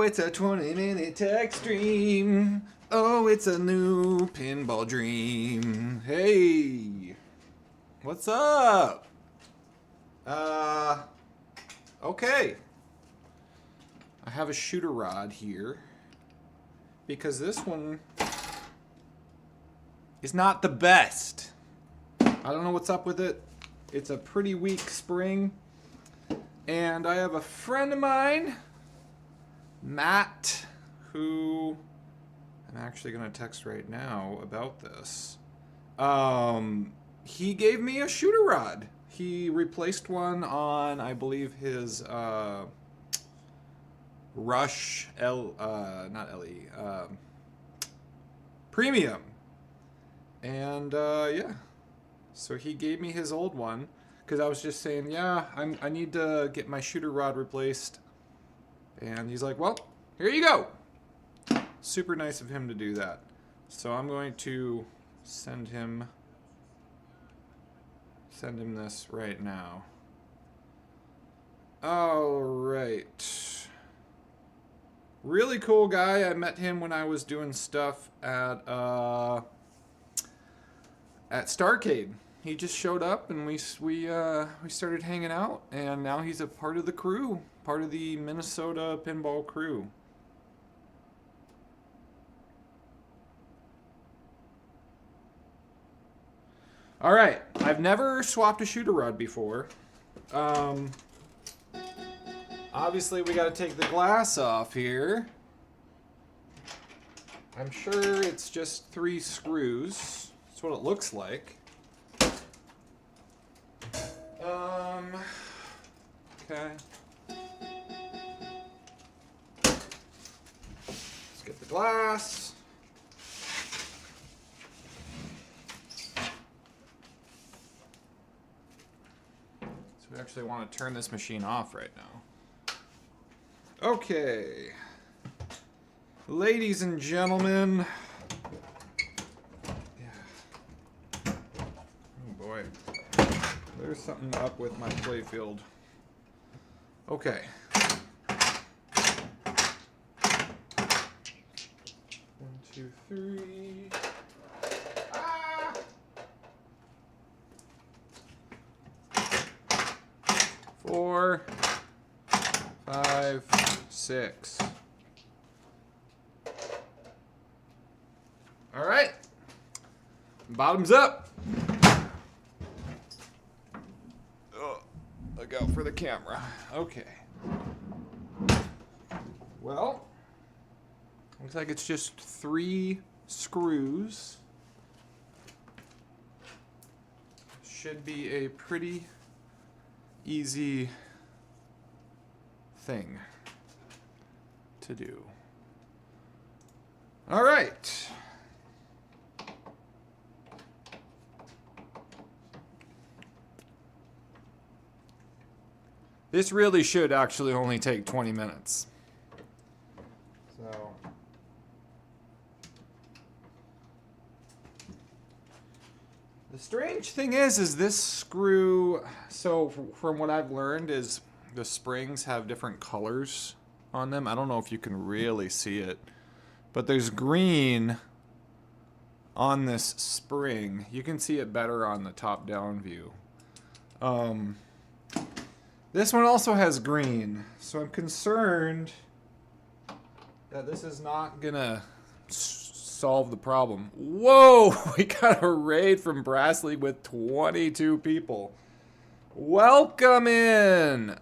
it's a 20-minute tech stream. Oh, it's a new pinball dream. Hey, what's up? Okay. I have a shooter rod here because this one is not the best. I don't know what's up with it. It's a pretty weak spring. And I have a friend of mine, Matt, who I'm actually going to text right now about this. He gave me a shooter rod. He replaced one on, I believe, his Rush Premium. And yeah, so he gave me his old one because I was just saying, yeah, I need to get my shooter rod replaced. And he's like, well, here you go. Super nice of him to do that. So I'm going to send him this right now. All right. Really cool guy. I met him when I was doing stuff at Starcade. He just showed up and we started hanging out, and now he's a part of the crew, part of the Minnesota pinball crew. All right, I've never swapped a shooter rod before. Obviously, we got to take the glass off here. I'm sure it's just 3 screws. That's what it looks like. Okay. Let's get the glass. So we actually want to turn this machine off right now. Okay. Ladies and gentlemen. Yeah. Oh boy. There's something up with my playfield. Okay. 1, 2, 3. Ah! 4, 5, 6. All right. Bottoms up. Look out for the camera. Okay. Well, looks like it's just 3 screws. Should be a pretty easy thing to do. All right. This really should actually only take 20 minutes. So the strange thing is this screw, so from what I've learned is the springs have different colors on them. I don't know if you can really see it, but there's green on this spring. You can see it better on the top-down view. This one also has green, so I'm concerned that this is not gonna solve the problem. Whoa, we got a raid from Brassley with 22 people. Welcome in.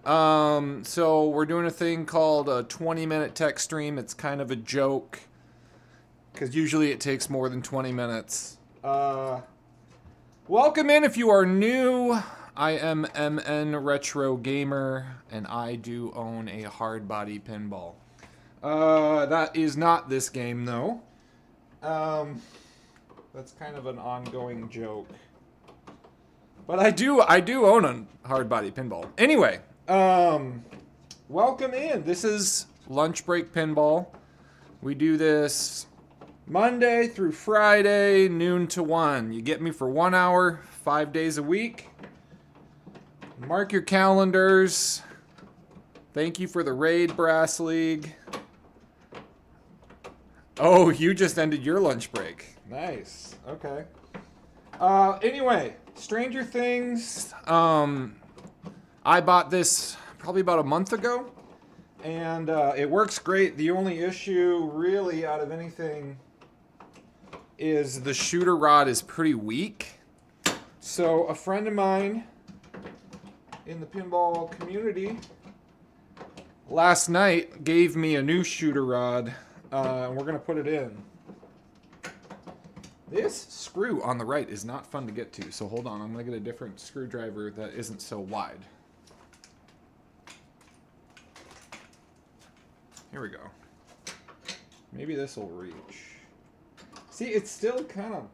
So we're doing a thing called a 20-minute tech stream. It's kind of a joke because usually it takes more than 20 minutes. Welcome in if you are new. I am MN Retro Gamer, and I do own a hard body pinball. That is not this game, though. That's kind of an ongoing joke. But I do own a hard body pinball. Anyway, welcome in. This is Lunch Break Pinball. We do this Monday through Friday, noon to 1. You get me for 1 hour, 5 days a week. Mark your calendars. Thank you for the raid, Brass League. Oh, you just ended your lunch break. Nice. Okay. Anyway, Stranger Things. I bought this probably about a month ago, and it works great. The only issue, really, out of anything, is the shooter rod is pretty weak. So a friend of mine in the pinball community last night gave me a new shooter rod, and we're gonna put it in. This screw on the right is not fun to get to, so hold on. I'm going to get a different screwdriver that isn't so wide. Here we go. Maybe this will reach. See, it's still kind of...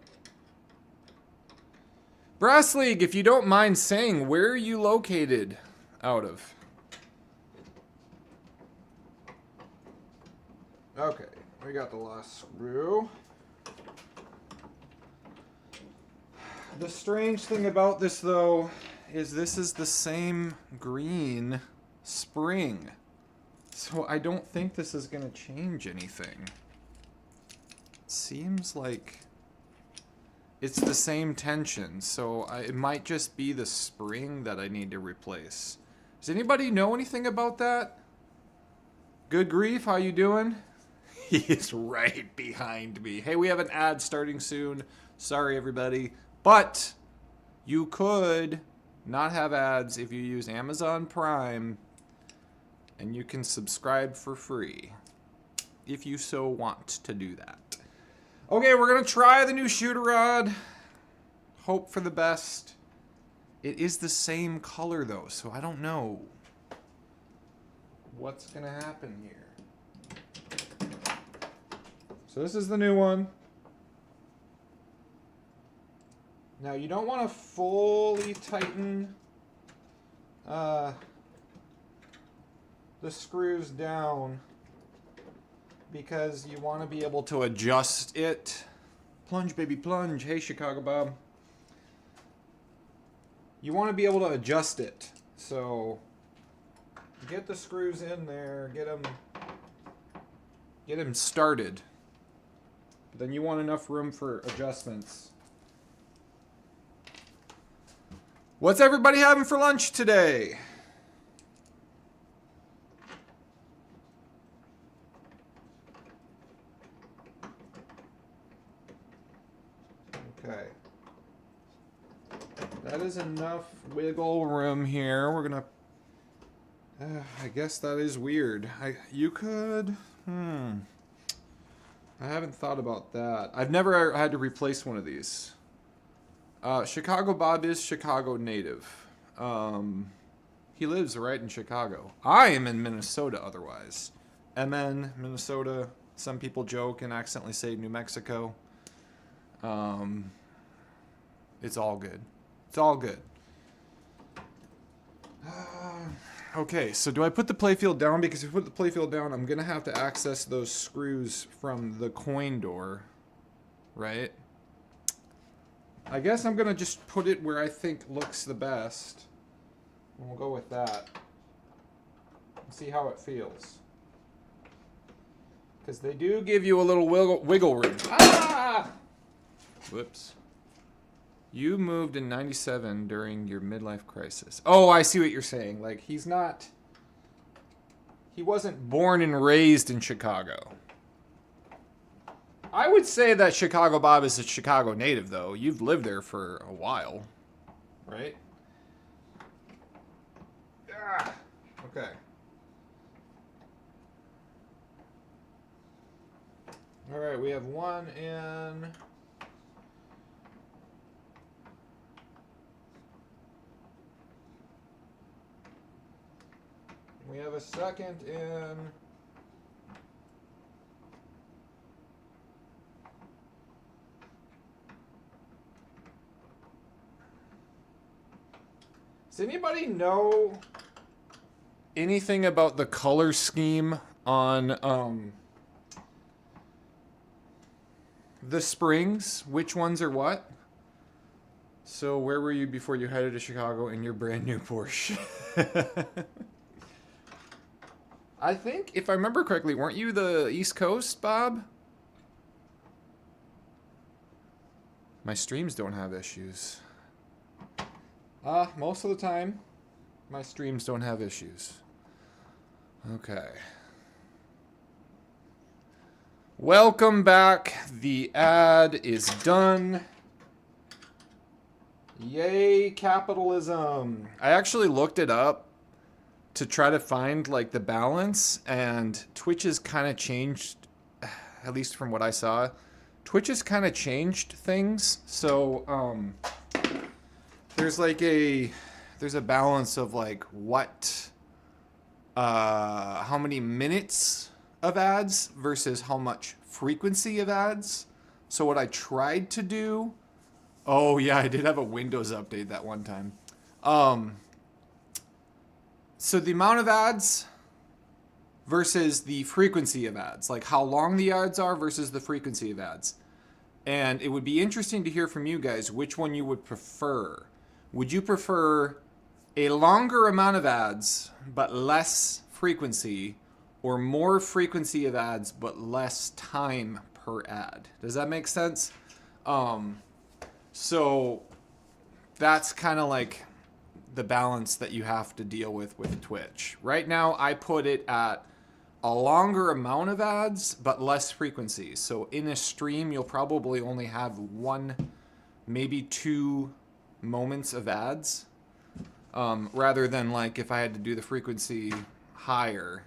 Brass League, if you don't mind saying, where are you located out of? Okay, we got the last screw. The strange thing about this, though, is this is the same green spring. So I don't think this is going to change anything. It seems like it's the same tension, so it might just be the spring that I need to replace. Does anybody know anything about that? Good grief, how you doing? He is right behind me. Hey, we have an ad starting soon. Sorry, everybody. But you could not have ads if you use Amazon Prime, and you can subscribe for free if you so want to do that. Okay, we're going to try the new shooter rod. Hope for the best. It is the same color, though, so I don't know what's going to happen here. So this is the new one. Now, you don't want to fully tighten the screws down because you want to be able to adjust it. Plunge, baby, plunge. Hey, Chicago Bob. You want to be able to adjust it. So, get the screws in there, get them started. But then you want enough room for adjustments. What's everybody having for lunch today? Okay. That is enough wiggle room here. We're gonna... I guess that is weird. You could... I haven't thought about that. I've never had to replace one of these. Chicago Bob is Chicago native. He lives right in Chicago. I am in Minnesota otherwise. MN, Minnesota. Some people joke and accidentally say New Mexico. It's all good. It's all good. Okay, so do I put the playfield down? Because if I put the playfield down, I'm going to have to access those screws from the coin door. Right? I guess I'm going to just put it where I think looks the best. And we'll go with that. And see how it feels. Because they do give you a little wiggle room. Ah! Whoops. You moved in 97 during your midlife crisis. Oh, I see what you're saying. Like, he wasn't born and raised in Chicago. I would say that Chicago Bob is a Chicago native, though. You've lived there for a while, right? Ah, okay. All right, we have one in. We have a second in. Does anybody know anything about the color scheme on the springs? Which ones are what? So where were you before you headed to Chicago in your brand new Porsche? I think, if I remember correctly, weren't you the East Coast, Bob? My streams don't have issues. Most of the time, my streams don't have issues. Okay. Welcome back. The ad is done. Yay, capitalism. I actually looked it up to try to find like the balance, and Twitch has kind of changed, at least from what I saw. Twitch has kind of changed things. So there's like there's a balance of like how many minutes of ads versus how much frequency of ads. So what I tried to do, oh yeah, I did have a Windows update that one time. So the amount of ads versus the frequency of ads, like how long the ads are versus the frequency of ads. And it would be interesting to hear from you guys which one you would prefer. Would you prefer a longer amount of ads but less frequency, or more frequency of ads but less time per ad? Does that make sense? So that's kind of like the balance that you have to deal with Twitch. Right now, I put it at a longer amount of ads, but less frequency. So in a stream, you'll probably only have 1, maybe 2 moments of ads. Rather than like if I had to do the frequency higher,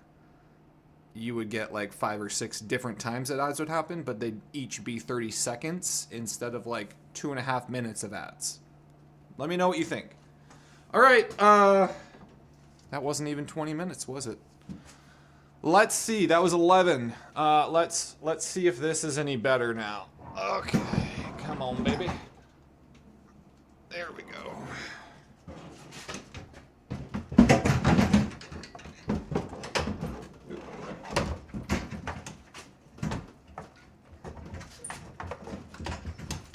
you would get like 5 or 6 different times that ads would happen, but they'd each be 30 seconds instead of like 2.5 minutes of ads. Let me know what you think. All right, that wasn't even 20 minutes, was it? Let's see, that was 11. Let's see if this is any better now. Okay, come on, baby. There we go.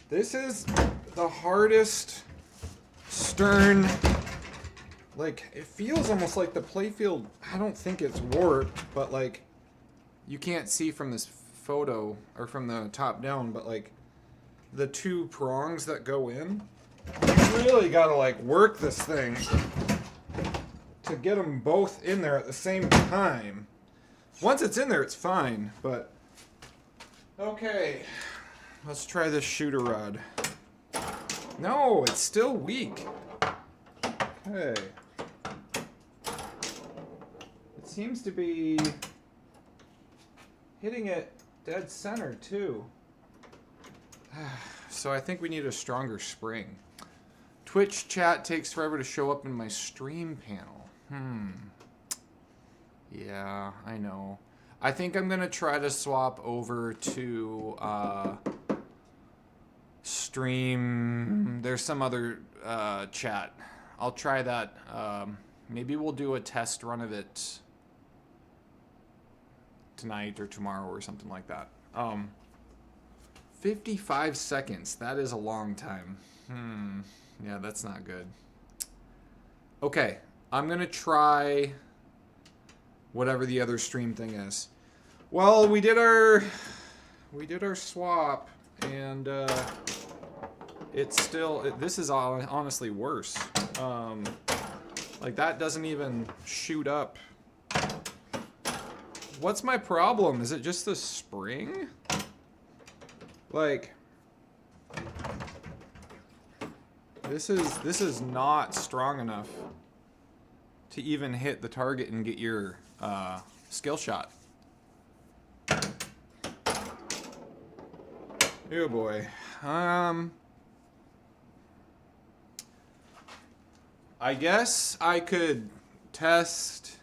This is the hardest stern. Like, it feels almost like the playfield, I don't think it's warped, but like, you can't see from this photo, or from the top down, but like, the 2 prongs that go in, you really gotta like work this thing to get them both in there at the same time. Once it's in there, it's fine, but, okay, let's try this shooter rod. No, it's still weak. Okay. Seems to be hitting it dead center too. So I think we need a stronger spring. Twitch chat takes forever to show up in my stream panel. Yeah, I know. I think I'm gonna try to swap over to stream. There's some other chat. I'll try that. Maybe we'll do a test run of it tonight or tomorrow or something like that. 55 seconds. That is a long time. Yeah, that's not good. Okay, I'm gonna try whatever the other stream thing is. Well, we did our swap, and it's still, this is honestly worse. Like, that doesn't even shoot up. What's my problem? Is it just the spring? Like, this is not strong enough to even hit the target and get your skill shot. Oh boy. I guess I could test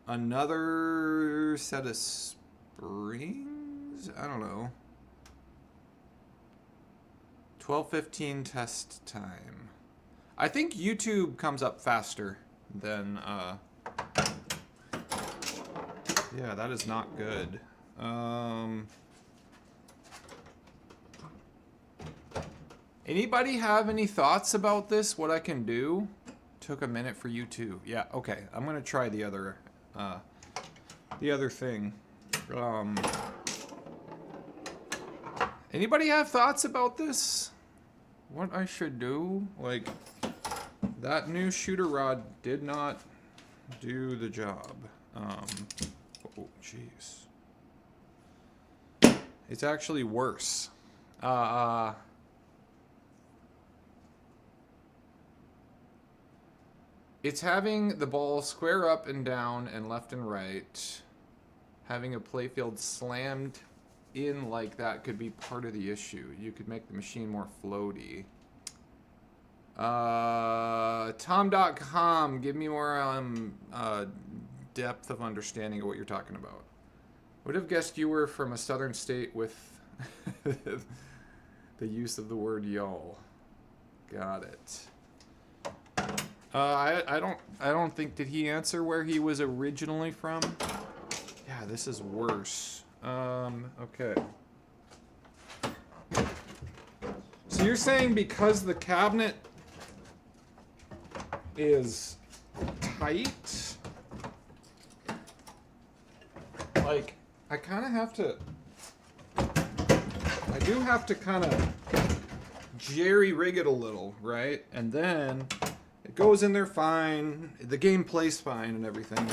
another set of springs? I don't know. 12:15 test time. I think YouTube comes up faster than yeah, that is not good. Anybody have any thoughts about this? What I can do? Took a minute for you too. Yeah, okay. I'm gonna try the other thing. Anybody have thoughts about this? What I should do? Like, that new shooter rod did not do the job. Oh, jeez. It's actually worse. It's having the ball square up and down and left and right. Having a playfield slammed in like that could be part of the issue. You could make the machine more floaty. Tom.com, give me more depth of understanding of what you're talking about. Would have guessed you were from a southern state with the use of the word y'all. Got it. I don't think, did he answer where he was originally from? Yeah, this is worse. Okay. So you're saying because the cabinet is tight, like, I kind of have to, I do have to kind of jerry-rig it a little, right? And then it goes in there fine, the game plays fine and everything.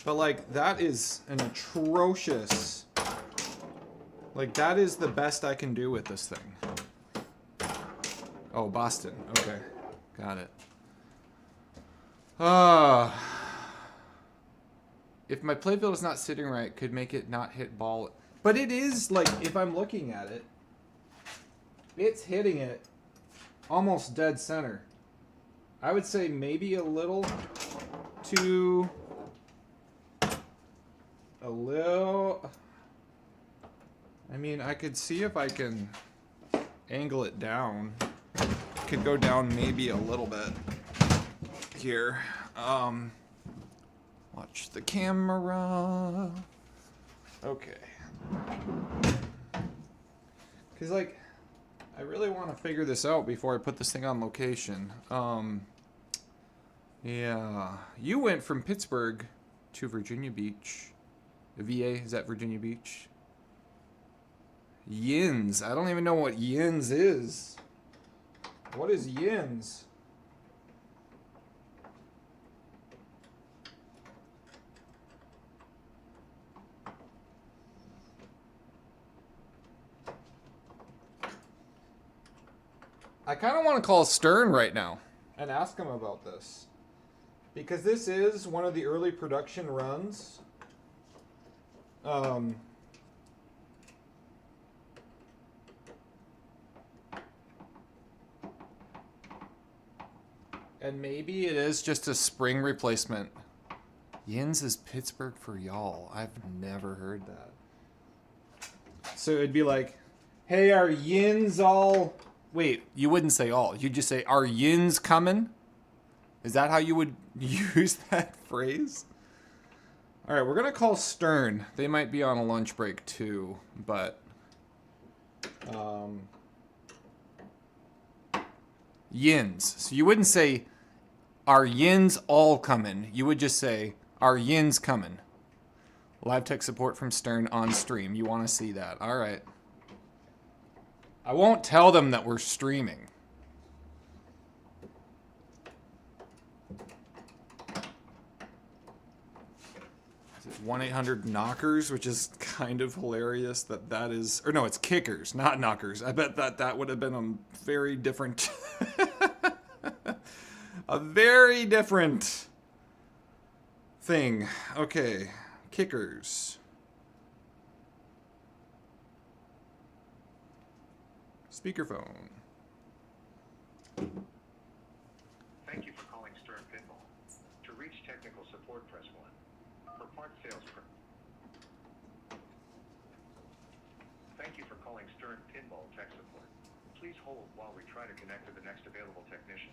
But, like, that is an atrocious, like, that is the best I can do with this thing. Oh, Boston. Okay. Got it. If my playfield is not sitting right, could make it not hit ball. But it is, like, if I'm looking at it, it's hitting it almost dead center. I would say maybe a little too... A little... I mean, I could see if I can angle it down. Could go down maybe a little bit here. Watch the camera. Okay. Because, like, I really want to figure this out before I put this thing on location. Yeah. You went from Pittsburgh to Virginia Beach. VA, is that Virginia Beach? Yins. I don't even know what Yins is. What is Yins? I kind of want to call Stern right now and ask him about this. Because this is one of the early production runs. And maybe it is just a spring replacement. Yins is Pittsburgh for y'all. I've never heard that. So it'd be like, hey, are Yins all... Wait, you wouldn't say all. You'd just say, are Yins coming? Is that how you would use that phrase? All right, we're going to call Stern. They might be on a lunch break too, but... Yins. So you wouldn't say, are Yins all coming? You would just say, are Yins coming? Live tech support from Stern on stream. You want to see that. All right. I won't tell them that we're streaming. Is it 1-800-KNOCKERS, which is kind of hilarious that is... Or no, it's kickers, not knockers. I bet that would have been a very different... a very different thing. Okay, kickers. Speakerphone. Thank you for calling Stern Pinball. To reach technical support, press 1. For part sales, Thank you for calling Stern Pinball Tech Support. Please hold while we try to connect to the next available technician.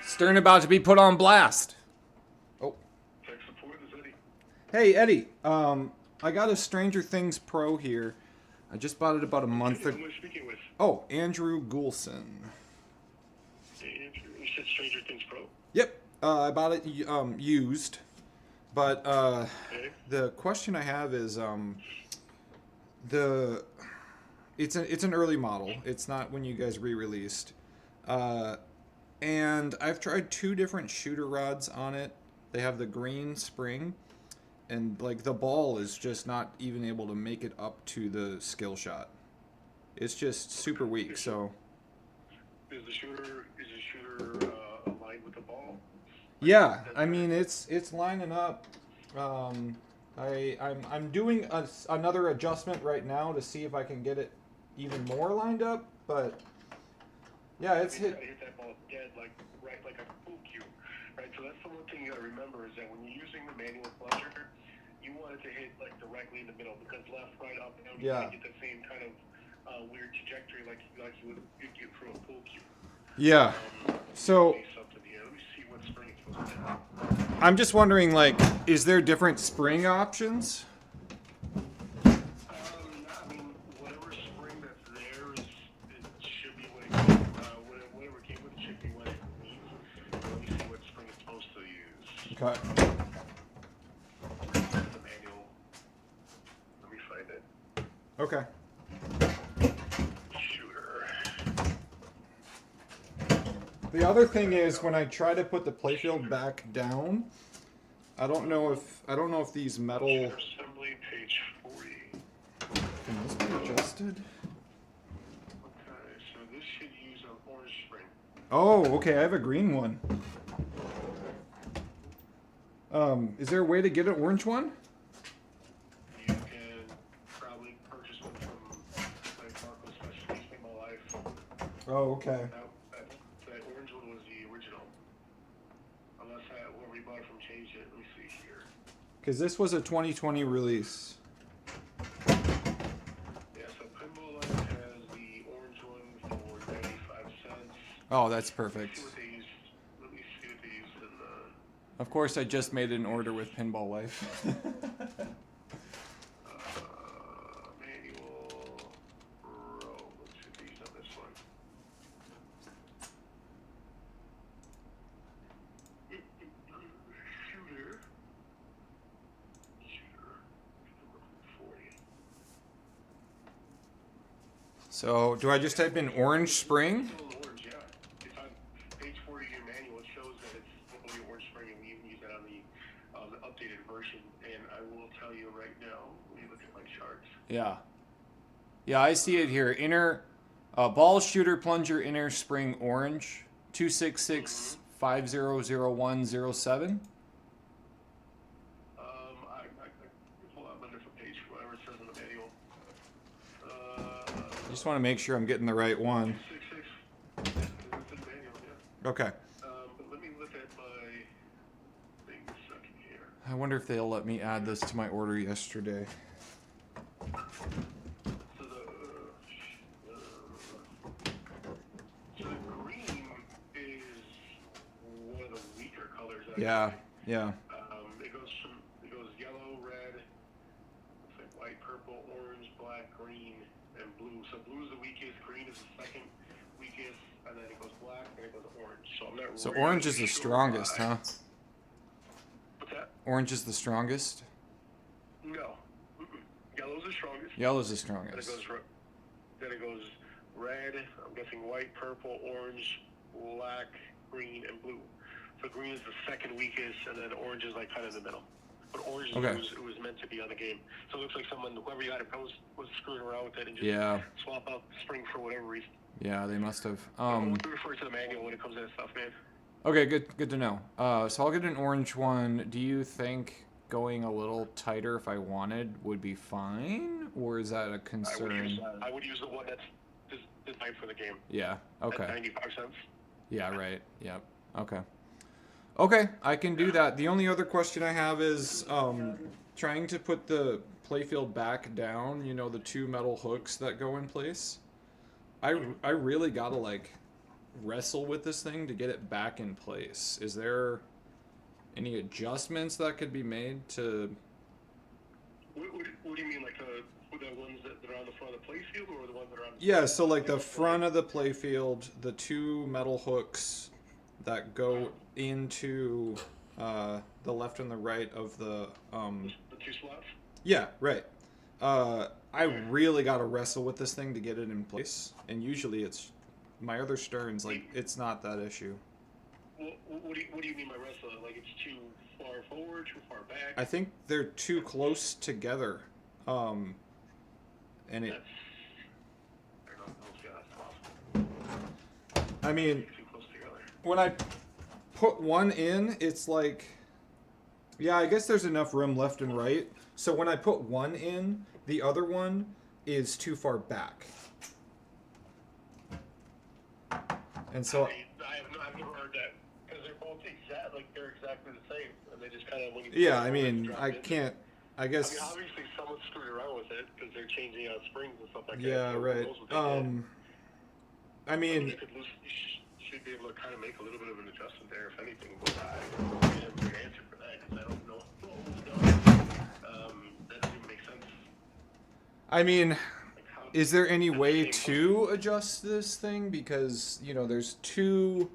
Stern about to be put on blast. Hey, Eddie, I got a Stranger Things Pro here. I just bought it about a month ago. Who am I speaking with? Oh, Andrew Goulson. Hey, Andrew, you said Stranger Things Pro? Yep. I bought it used, but Okay. the question I have is the it's an early model. It's not when you guys re-released. Uh, and I've tried two different shooter rods on it. They have the green spring, and like the ball is just not even able to make it up to the skill shot. It's just super weak. So Is the shooter aligned with the ball? Like yeah, I center? mean it's lining up. I'm doing another adjustment right now to see if I can get it even more lined up. But yeah, it's You hit. gotta hit that ball dead, like right, like a pool cue, right? So that's the one thing you gotta remember is that when you're using the manual plunger, you want it to hit like directly in the middle because left, right, up, down, you Yeah. can't get the same kind of weird trajectory like you would get through a pool cue. Yeah. So Let me something here. Let me see what spring it's supposed to hit. I'm just wondering, like, is there different spring options? I mean, whatever spring that's there is it should be what it came. Whatever came with it should be what it needs. Let me see what spring it's supposed to use. Okay. The manual. Let me find it. Okay. Shooter. The other thing is when I try to put the playfield back down, I don't know if these metal Shooter assembly, page 40. can this be adjusted? Okay, so this should use an orange spring. Oh, okay, I have a green one. Is there a way to get an orange one? You can probably purchase one from like Marco's Specialties Pinball Life. Oh, okay. That orange one was the original. Unless whoever we bought it from changed it. Let me see here. Because this was a 2020 release. Yeah, so Pinball Life has the orange one for 95 cents. Oh, that's Let's perfect. see what they use. Let me see what they use in the Of course, I just made an order with Pinball Life. manual pro. Let's see what they use on this one. Shooter. 40. So, do I just type in orange spring? Still in orange, yeah. It's on page 40 of your manual. It shows that it's totally orange spring, and we even use that on the updated version. And I will tell you right now, let me look at my charts. Yeah. Yeah, I see it here. Inner ball shooter plunger inner spring orange 266 500107. I pull out a different page, whatever it says in the manual. I just want to make sure I'm getting the right one. 266. It's in the manual, yeah. Okay. But let me look at my thing a second here. I wonder if they'll let me add this to my order yesterday. So the green is one of the weaker colors. Actually. Yeah, yeah. It goes yellow, red, looks like white, purple, orange, black, green, and blue. So blue is the weakest, green is the second weakest, and then it goes black, and it goes orange. So I'm not So really orange is the sure strongest, why. huh? What's that? Orange is the strongest? No. Yellow's the strongest. Yellow's the Then strongest. then it goes red, I'm guessing white, purple, orange, black, green, and blue. So green is the second weakest, and then orange is like kind of in the middle. But orange Okay. it was meant to be on the game. So it looks like whoever you got it was screwing around with it and just Yeah. swap out the spring for whatever reason. Yeah, they must have. We refer to the manual when it comes to that stuff, man. Okay, good to know. So I'll get an orange one. Do you think going a little tighter if I wanted would be fine, or is that a concern? I would use the one that's designed for the game. Yeah. At Okay. 95 cents. Yeah. Right. Yep. Okay. Okay, I can do that. The only other question I have is trying to put the playfield back down. You know, the two metal hooks that go in place. I really gotta like wrestle with this thing to get it back in place. Is there any adjustments that could be made to? What do you mean, like the ones that are on the front of the playfield, or the ones that are on? Yeah, so like the front of the playfield, the two metal hooks that go into the left and the right of the The 2 slots? yeah, right. I really got to wrestle with this thing to get it in place, and usually it's my other Stearns, like, it's not that issue. What do you mean by wrestle? Like it's too far forward, too far back? I think they're too close together, and it. That's, I don't know if that's possible. I mean, Too close together. when I put one in, it's like, yeah, I guess there's enough room left and right. So when I put one in, the other one is too far back. And so I've never heard that because they're both they're exactly the same, and they just kind of when you yeah, I mean, I can't. I guess. I mean, obviously someone screwed around with it because they're changing out springs and stuff like that. Yeah, Who right. knows what they did. I mean, you should be able to kind of make a little bit of an adjustment there, if anything. But I don't really have a good answer for that because I don't know what was done. That doesn't even make sense. I mean, Like how, is there any that's way the same to adjust this thing? Because there's two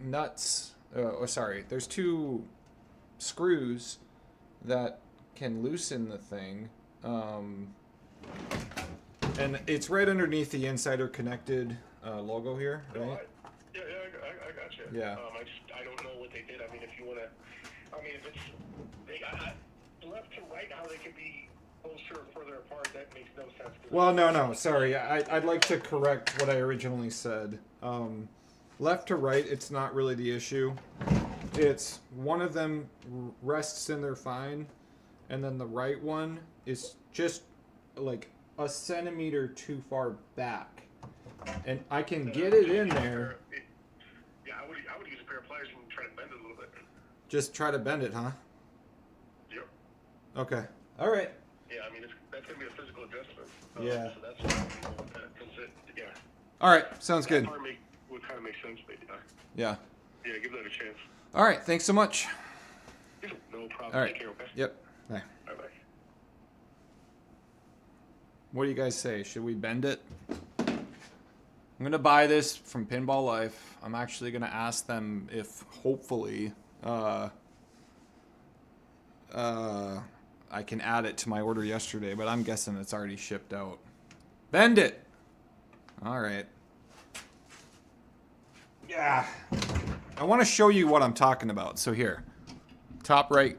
nuts. There's two screws that can loosen the thing. And it's right underneath the Insider Connected logo here, No, right? I got you. Yeah. I don't know what they did. I mean, if you want to, I mean, if it's left to right, how they could be closer or further apart, that makes no sense. Well, no, sorry. I'd like to correct what I originally said. Left to right, it's not really the issue. It's one of them rests in there fine, and then the right one is just like a centimeter too far back. And I can get it in there. Yeah, I would use a pair of pliers and try to bend it a little bit. Just try to bend it, huh? Yep. Okay. All right. Yeah, I mean, that's going to be a physical adjustment. Yeah. So that's what I'm going with that. Yeah. All right. Sounds good. That part would kind of make sense, but Yeah. yeah, give that a chance. All right. Thanks so much. Yeah, no problem. All right. Take care, okay? Yep. Bye. Bye-bye. What do you guys say? Should we bend it? I'm going to buy this from Pinball Life. I'm actually going to ask them if hopefully I can add it to my order yesterday, but I'm guessing it's already shipped out. Bend it! All right. Yeah. I want to show you what I'm talking about. So here. Top right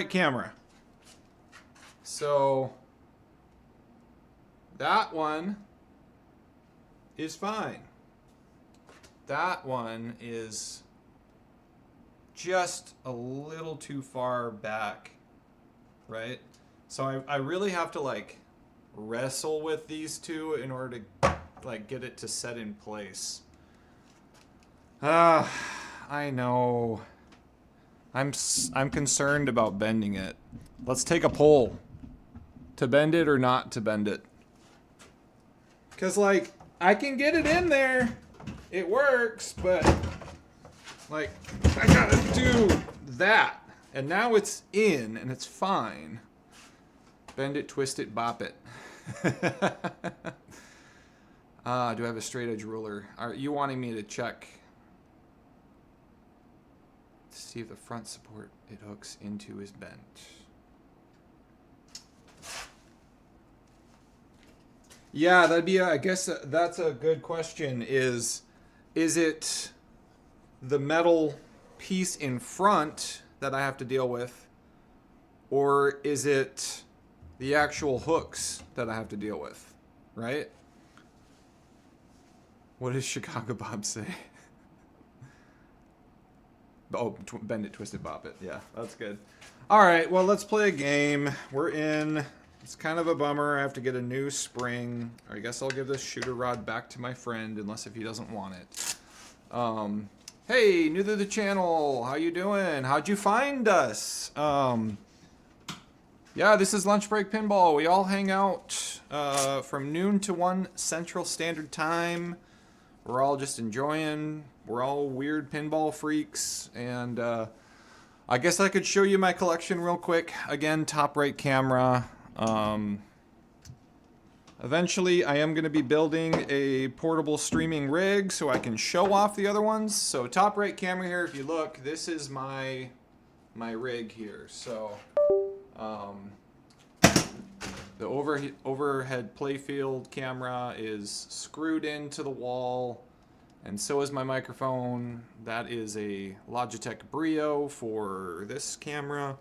camera. So that one is fine. That one is just a little too far back, right? So I really have to like wrestle with these two in order to like get it to set in place. I know. I'm concerned about bending it. Let's take a poll. To bend it or not to bend it. 'Cause like I can get it in there. It works, but like I gotta do that. And now it's in and it's fine. Bend it, twist it, bop it. Do I have a straight edge ruler? Are you wanting me to check to see if the front support it hooks into is bent? Yeah, that'd be. I guess that's a good question. Is it the metal piece in front that I have to deal with, or is it the actual hooks that I have to deal with? Right? What does Chicago Bob say? Oh, bend it, twist it, bop it. Yeah, that's good. All right, well, let's play a game. We're in. It's kind of a bummer. I have to get a new spring. I guess I'll give this shooter rod back to my friend, unless if he doesn't want it. Hey, new to the channel. How you doing? How'd you find us? Yeah, this is Lunch Break Pinball. We all hang out from noon to 1 Central Standard Time. We're all just enjoying. We're all weird pinball freaks. And I guess I could show you my collection real quick. Again, top right camera. Eventually, I am going to be building a portable streaming rig so I can show off the other ones. So top right camera here, if you look, this is my rig here. So the overhead playfield camera is screwed into the wall, and so is my microphone. That is a Logitech Brio for this camera.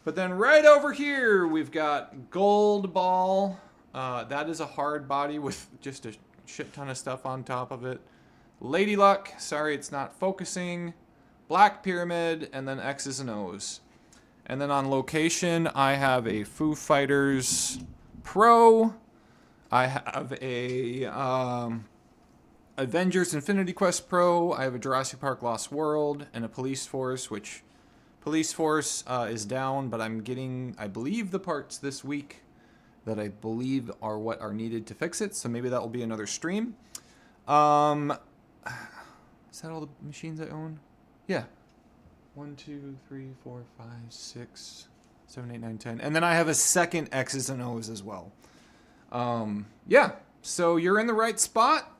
But then right over here, we've got Gold Ball. That is a hard body with just a shit ton of stuff on top of it. Lady Luck, sorry it's not focusing. Black Pyramid, and then X's and O's. And then on location, I have a Foo Fighters Pro. I have a Avengers Infinity Quest Pro. I have a Jurassic Park Lost World, and a Police Force, which Police Force is down, but I'm getting, I believe, the parts this week that I believe are what are needed to fix it. So maybe that will be another stream. Is that all the machines I own? Yeah. 1, 2, 3, 4, 5, 6, 7, 8, 9, 10. And then I have a second X's and O's as well. Yeah. So you're in the right spot.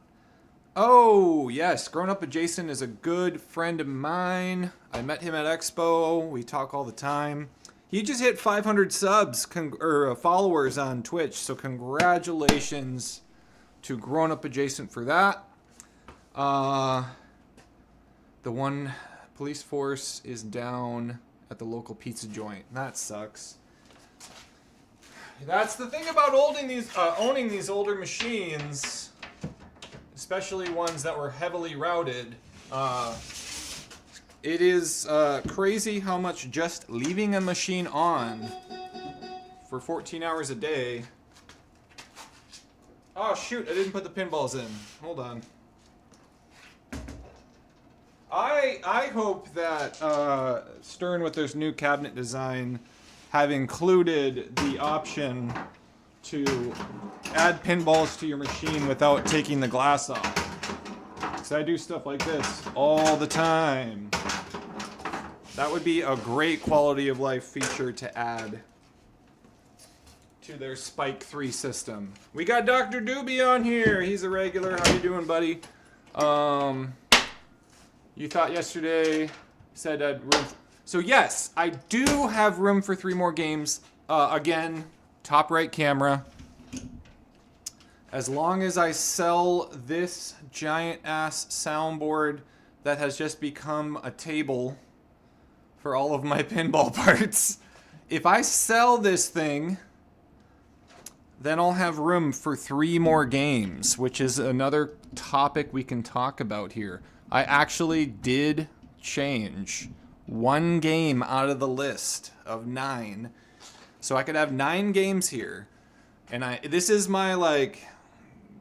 Oh, yes. Grown Up Adjacent is a good friend of mine. I met him at Expo. We talk all the time. He just hit 500 subs or followers on Twitch, so congratulations to Grown Up Adjacent for that. The one Police Force is down at the local pizza joint. That sucks. That's the thing about owning these older machines, especially ones that were heavily routed. It is crazy how much just leaving a machine on for 14 hours a day. Oh shoot, I didn't put the pinballs in. Hold on. I hope that Stern, with their new cabinet design, have included the option to add pinballs to your machine without taking the glass off. Because I do stuff like this all the time. That would be a great quality of life feature to add to their Spike 3 system. We got Dr. Doobie on here. He's a regular. How you doing, buddy? You thought yesterday said I'd room. So yes, I do have room for 3 more games. Again, top right camera. As long as I sell this giant ass soundboard that has just become a table for all of my pinball parts. If I sell this thing, then I'll have room for 3 more games, which is another topic we can talk about here. I actually did change 1 game out of the list of 9. So I could have 9 games here. And this is my like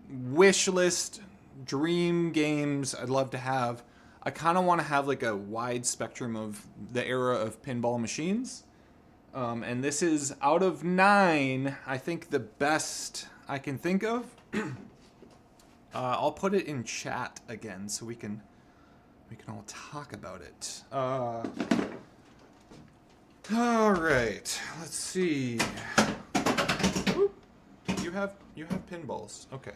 wish list dream games I'd love to have. I kind of want to have like a wide spectrum of the era of pinball machines. And this is, out of 9, I think the best I can think of. I'll put it in chat again so we can all talk about it. All right, let's see. Whoop. You have pinballs. Okay.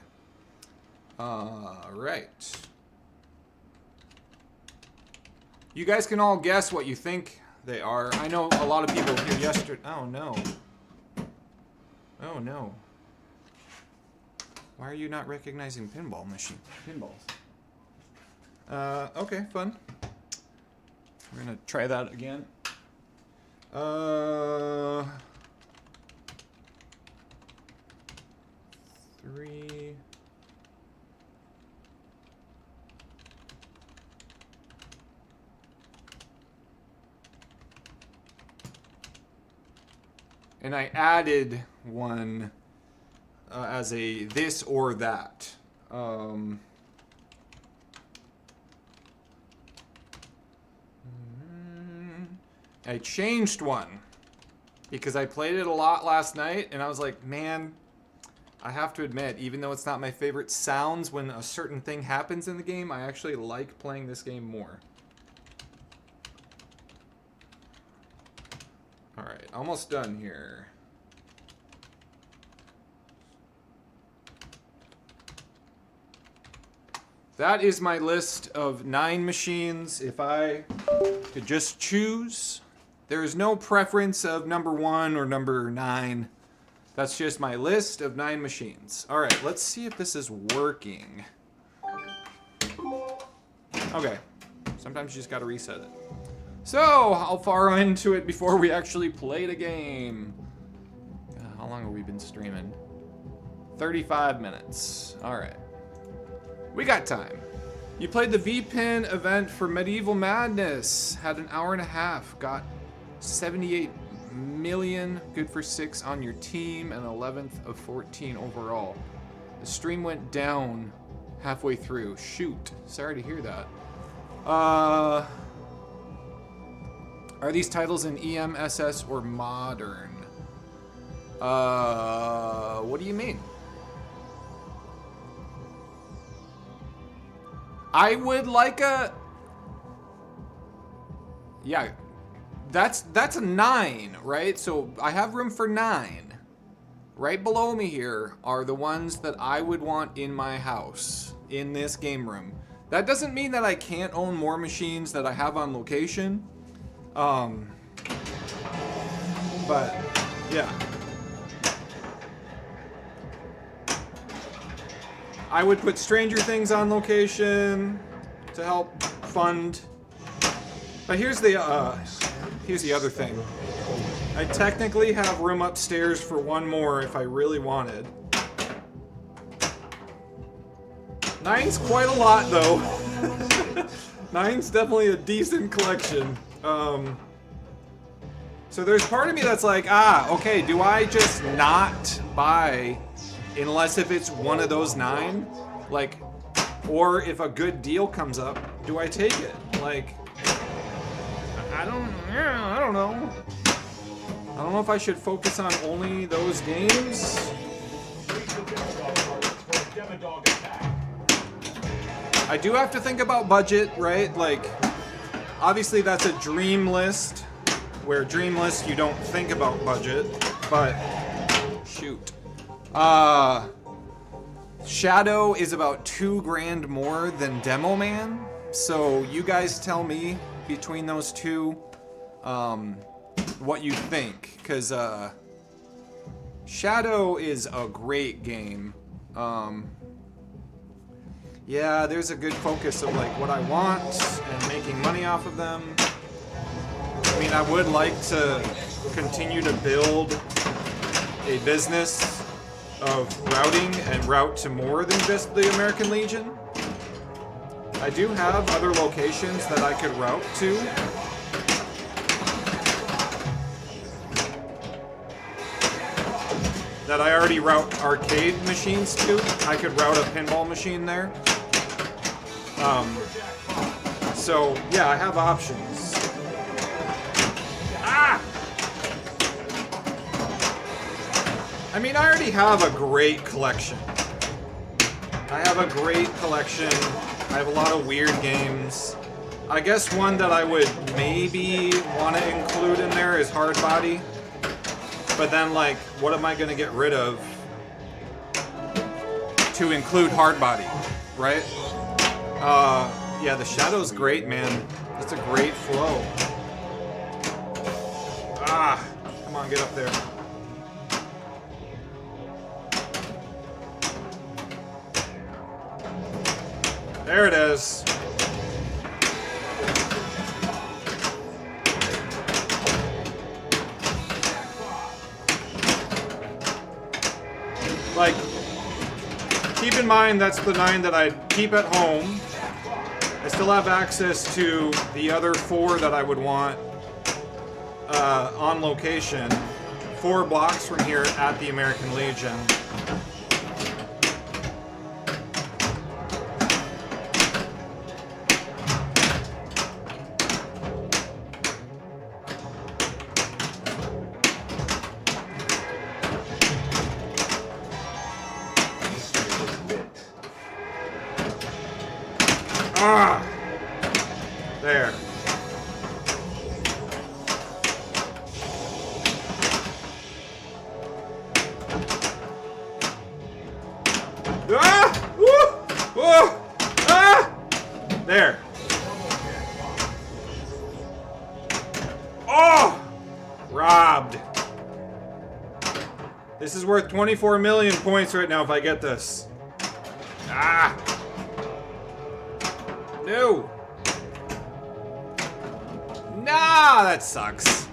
All right. You guys can all guess what you think they are. I know a lot of people here yesterday. Oh no. Oh no. Why are you not recognizing pinballs? Okay, fun. We're gonna try that again. 3. And I added one as a this or that. I changed one because I played it a lot last night and I was like, man, I have to admit, even though it's not my favorite sounds when a certain thing happens in the game, I actually like playing this game more. Alright, almost done here. that is my list of 9 machines. If I could just choose, there is no preference of number 1 or number 9. That's just my list of 9 machines. All right, let's see if this is working. Okay, sometimes you just gotta reset it. So, how far into it before we actually play the game? How long have we been streaming? 35 minutes. All right. We got time. You played the VPin event for Medieval Madness. Had an hour and a half. Got 78 million. Good for 6 on your team and 11th of 14 overall. The stream went down halfway through. Shoot. Sorry to hear that. Are these titles in EM, SS, or Modern? What do you mean? I would like a... Yeah, that's a 9, right? So I have room for 9. Right below me here are the ones that I would want in my house, in this game room. That doesn't mean that I can't own more machines that I have on location. But, yeah. I would put Stranger Things on location to help fund. But here's the other thing. I technically have room upstairs for one more if I really wanted. 9's quite a lot, though. 9's definitely a decent collection. So there's part of me that's like, okay, do I just not buy unless if it's one of those 9? Like, or if a good deal comes up, do I take it? Like, I don't know. I don't know if I should focus on only those games. I do have to think about budget, right? Like, obviously that's a dream list, where dream list you don't think about budget, but shoot. Shadow is about $2,000 more than Demo Man, so you guys tell me between those two what you think, because Shadow is a great game. Yeah, there's a good focus of like what I want and making money off of them. I mean, I would like to continue to build a business of routing and route to more than just the American Legion. I do have other locations that I could route to. That I already route arcade machines to. I could route a pinball machine there. So, yeah, I have options. I mean, I already have a great collection. I have a great collection. I have a lot of weird games. I guess one that I would maybe want to include in there is Hard Body. But then, like, what am I going to get rid of to include Hard Body, right? Yeah, the Shadow's great, man. It's a great flow. Come on, get up there. There it is. Like, keep in mind that's the 9 that I keep at home. I still have access to the other 4 that I would want on location. 4 blocks from here at the American Legion. There. There. Oh! Robbed. This is worth 24 million points right now if I get this. Ah! No! Nah, that sucks.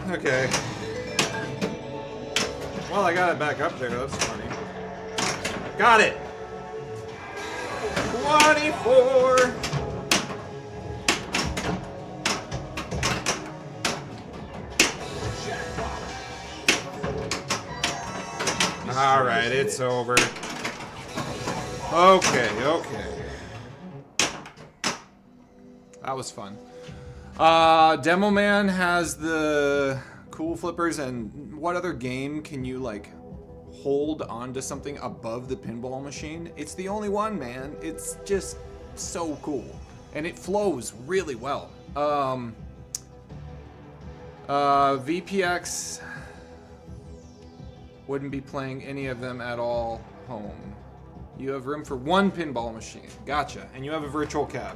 Okay. Well, I got it back up there. That's funny. Got it! 24! Alright, it's over. Okay, okay. That was fun. Demo Man has the cool flippers, and what other game can you, like, hold onto something above the pinball machine? It's the only one, man. It's just so cool. And it flows really well. VPX wouldn't be playing any of them at all home. You have room for one pinball machine. Gotcha. And you have a virtual cab.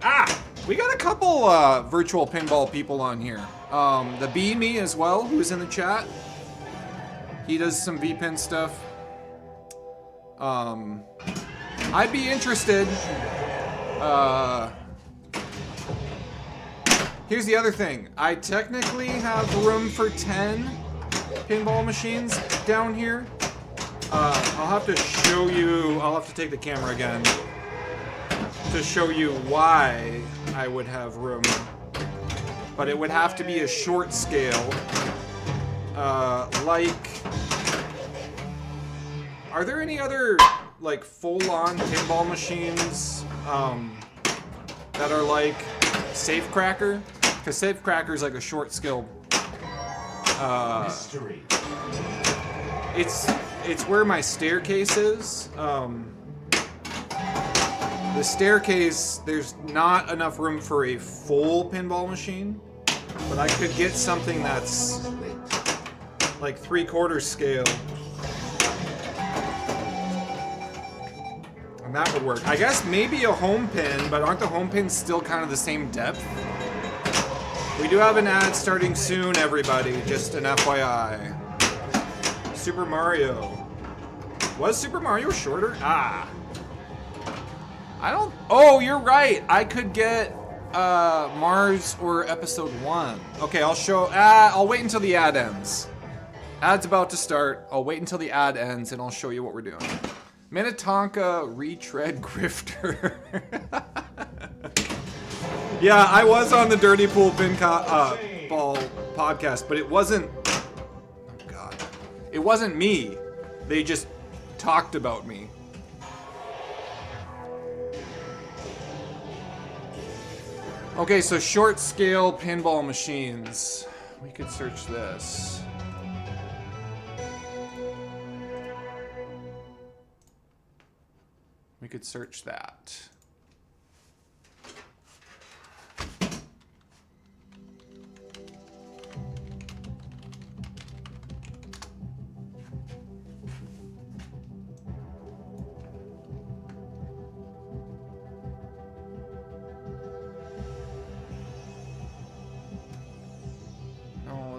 Ah! We got a couple virtual pinball people on here. The B-Me as well, who's in the chat. He does some VPin stuff. I'd be interested. Here's the other thing. I technically have room for 10 pinball machines down here. I'll have to show you. I'll have to take the camera again to show you why I would have room. But it would have to be a short scale. Like, are there any other like full-on pinball machines that are like Safecracker? Because Safecracker is like a short scale. Mystery. It's where my staircase is. The staircase, there's not enough room for a full pinball machine, but I could get something that's like 3/4 scale. And that would work. I guess maybe a home pin, but aren't the home pins still kind of the same depth? We do have an ad starting soon, everybody. Just an FYI. Super Mario. Was Super Mario shorter? Ah. I don't... Oh, you're right. I could get Mars or Episode 1. Okay, I'll show... I'll wait until the ad ends. Ad's about to start. I'll wait until the ad ends, and I'll show you what we're doing. Minnetonka Retread Grifter. Yeah, I was on the Dirty Pool Pinball podcast, but it wasn't... Oh, God. It wasn't me. They just talked about me. Okay, so short scale pinball machines. We could search this. We could search that.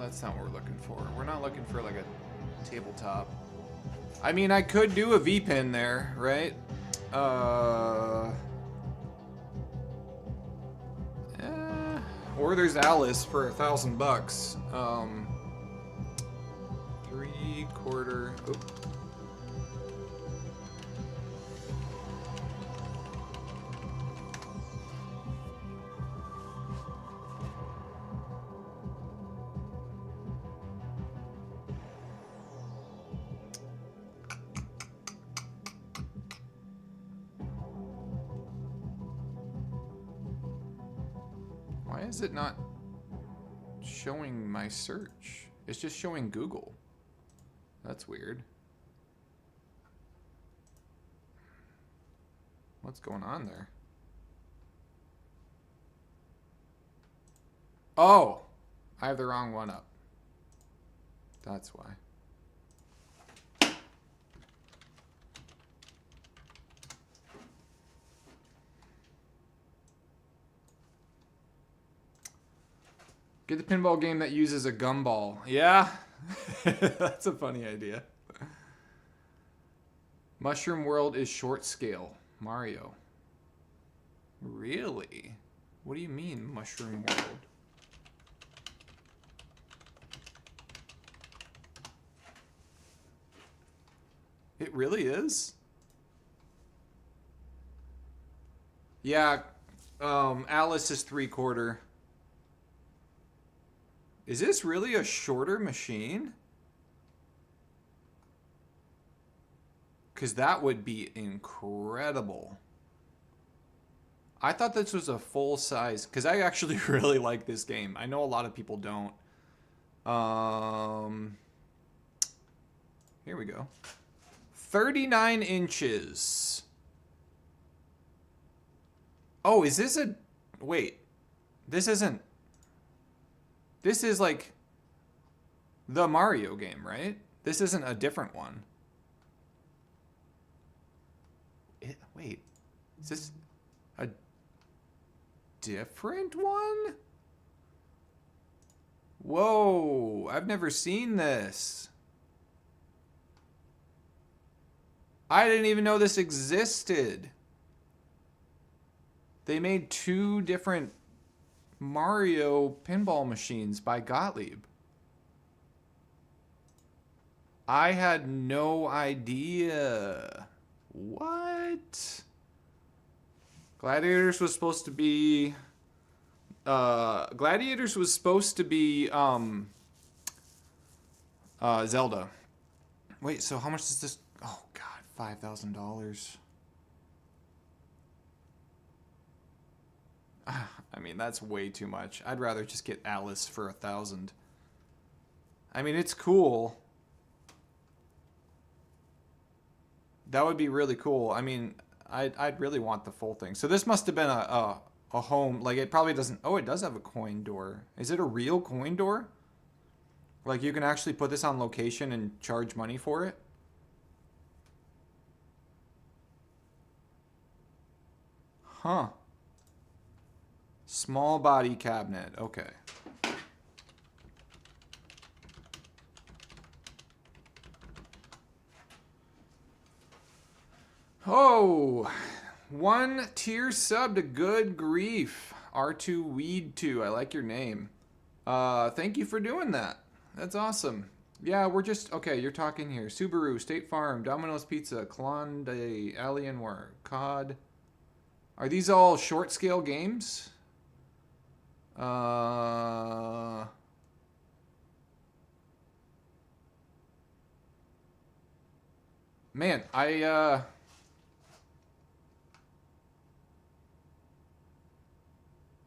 That's not what we're looking for. We're not looking for like a tabletop. I mean, I could do a V-pin there, right? Or there's Alice for $1,000. 3/4. Oh. Why is it not showing my search? It's just showing Google. That's weird. What's going on there? Oh! I have the wrong one up. That's why. Get the pinball game that uses a gumball. Yeah, that's a funny idea. Mushroom World is short scale. Mario. Really? What do you mean, Mushroom World? It really is? Yeah, Alice is 3/4. Is this really a shorter machine? Because that would be incredible. I thought this was a full size, because I actually really like this game. I know a lot of people don't. Here we go. 39 inches. Oh, is this a... Wait. This isn't... This is like the Mario game, right? This isn't a different one. Wait. Is this a different one? Whoa. I've never seen this. I didn't even know this existed. They made 2 different Mario pinball machines by Gottlieb. I had no idea. What? Gladiators was supposed to be... Gladiators was supposed to be Zelda. Wait, so how much is this? Oh, God, $5,000. I mean, that's way too much. I'd rather just get Alice for $1,000. I mean, it's cool. That would be really cool. I mean, I'd really want the full thing. So this must have been a home. Like, it probably doesn't... Oh, it does have a coin door. Is it a real coin door? Like, you can actually put this on location and charge money for it? Huh. Small body cabinet. Okay. Oh, 1 tier sub to Good Grief. R2 Weed 2. I like your name. Thank you for doing that. That's awesome. Yeah, we're just... Okay, you're talking here. Subaru, State Farm, Domino's Pizza, Klonde, Alienware, COD. Are these all short scale games? Man,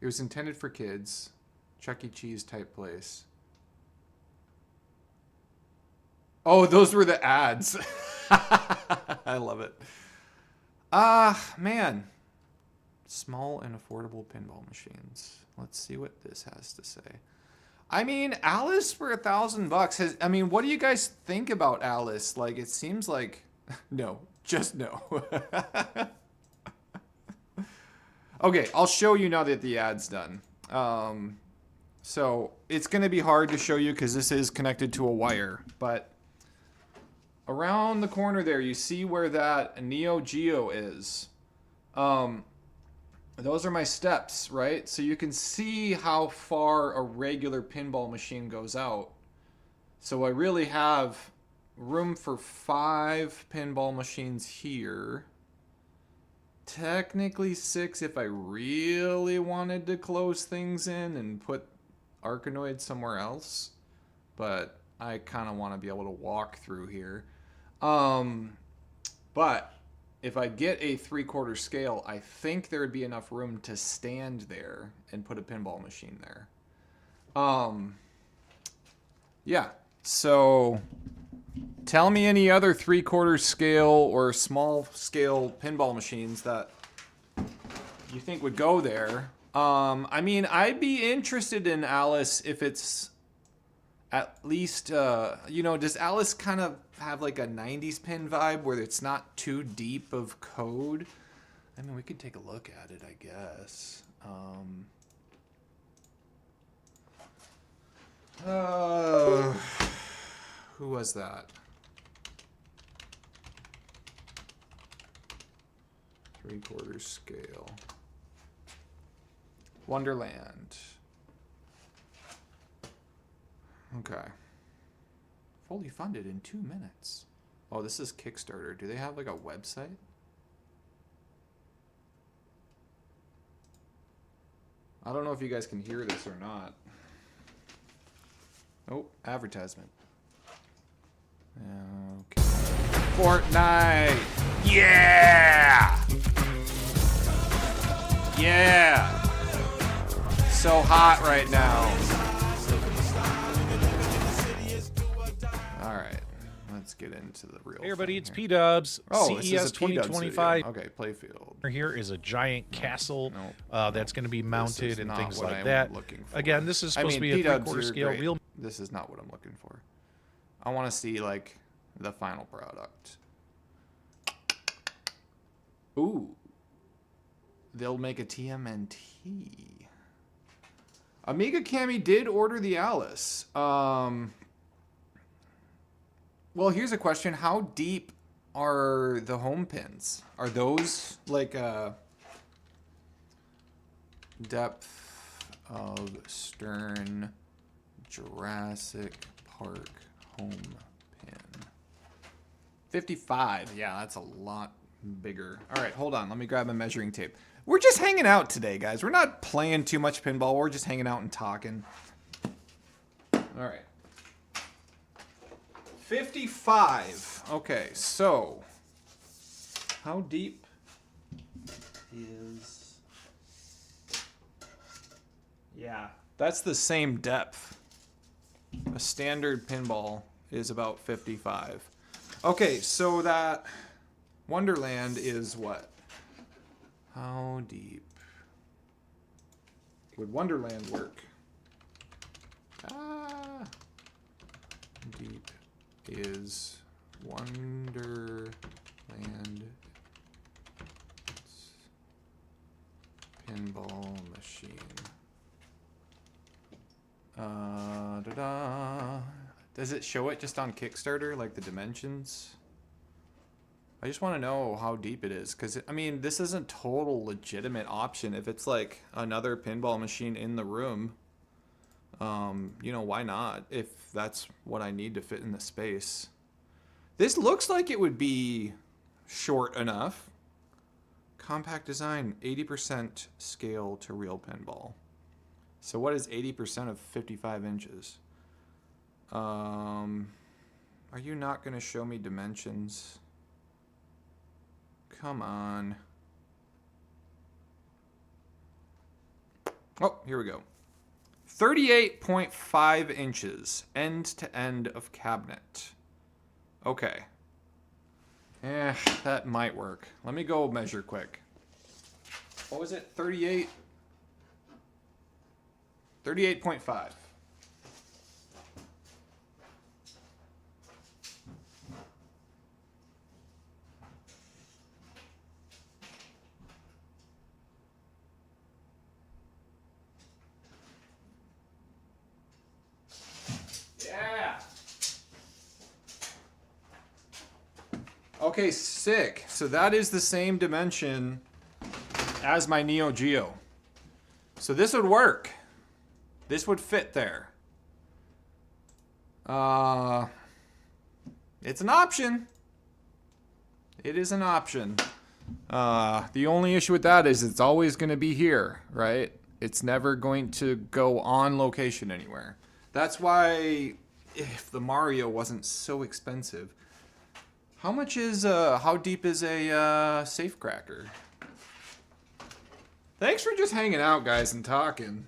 it was intended for kids. Chuck E. Cheese type place. Oh, those were the ads. I love it. Man. Small and affordable pinball machines. Let's see what this has to say. I mean, Alice for $1,000 has... I mean, what do you guys think about Alice? Like, it seems like... No. Just no. Okay, I'll show you now that the ad's done. So, it's going to be hard to show you because this is connected to a wire. But around the corner there, you see where that Neo Geo is. Those are my steps, right? So you can see how far a regular pinball machine goes out. So I really have room for 5 pinball machines here. Technically 6 if I really wanted to close things in and put Arkanoid somewhere else. But I kind of want to be able to walk through here. But if I get a 3/4 scale, I think there would be enough room to stand there and put a pinball machine there. Yeah. So tell me any other 3/4 scale or small scale pinball machines that you think would go there. I mean, I'd be interested in Alice if it's at least, you know, does Alice kind of have like a 90s pin vibe where it's not too deep of code? I mean, we could take a look at it, I guess. Who was that? Three-quarter scale. Wonderland. Okay. Fully funded in 2 minutes. Oh, this is Kickstarter. Do they have like a website? I don't know if you guys can hear this or not. Oh, advertisement. Okay. Fortnite! Yeah! Yeah! So hot right now. Alright, let's get into the real Hey everybody, thing it's here. P-Dubs. Oh, this is CES a P-Dubs 2025. video. Okay, playfield. Here is a giant castle Nope. that's going to be mounted and not things what like I'm that. looking for. Again, this is supposed to be a P-Dubs, three-quarter you're scale great. real. This is not what I'm looking for. I want to see, like, the final product. Ooh. They'll make a TMNT. Amiga Cami did order the Alice. Well, here's a question. How deep are the home pins? Are those, like, depth of stern Jurassic Park home pin? 55. Yeah, that's a lot bigger. All right, hold on. Let me grab a measuring tape. We're just hanging out today, guys. We're not playing too much pinball. We're just hanging out and talking. All right. 55. Okay, so how deep is... Yeah, that's the same depth. A standard pinball is about 55. Okay, so that Wonderland is what? How deep would Wonderland work? Deep is Wonderland pinball machine. Does it show it just on Kickstarter, like the dimensions? I just want to know how deep it is, because, I mean, this isn't total legitimate option. If it's, like, another pinball machine in the room, you know, why not? If that's what I need to fit in the space. This looks like it would be short enough. Compact design, 80% scale to real pinball. So what is 80% of 55 inches? Are you not going to show me dimensions? Come on. Oh, here we go. 38.5 inches, end to end of cabinet. Okay. That might work. Let me go measure quick. What was it? 38? 38.5. Yeah. Okay, sick. So that is the same dimension as my Neo Geo. So this would work. This would fit there. It's an option. It is an option. The only issue with that is it's always going to be here, right? It's never going to go on location anywhere. That's why, if the Mario wasn't so expensive, how deep is a safe cracker? Thanks for just hanging out, guys, and talking.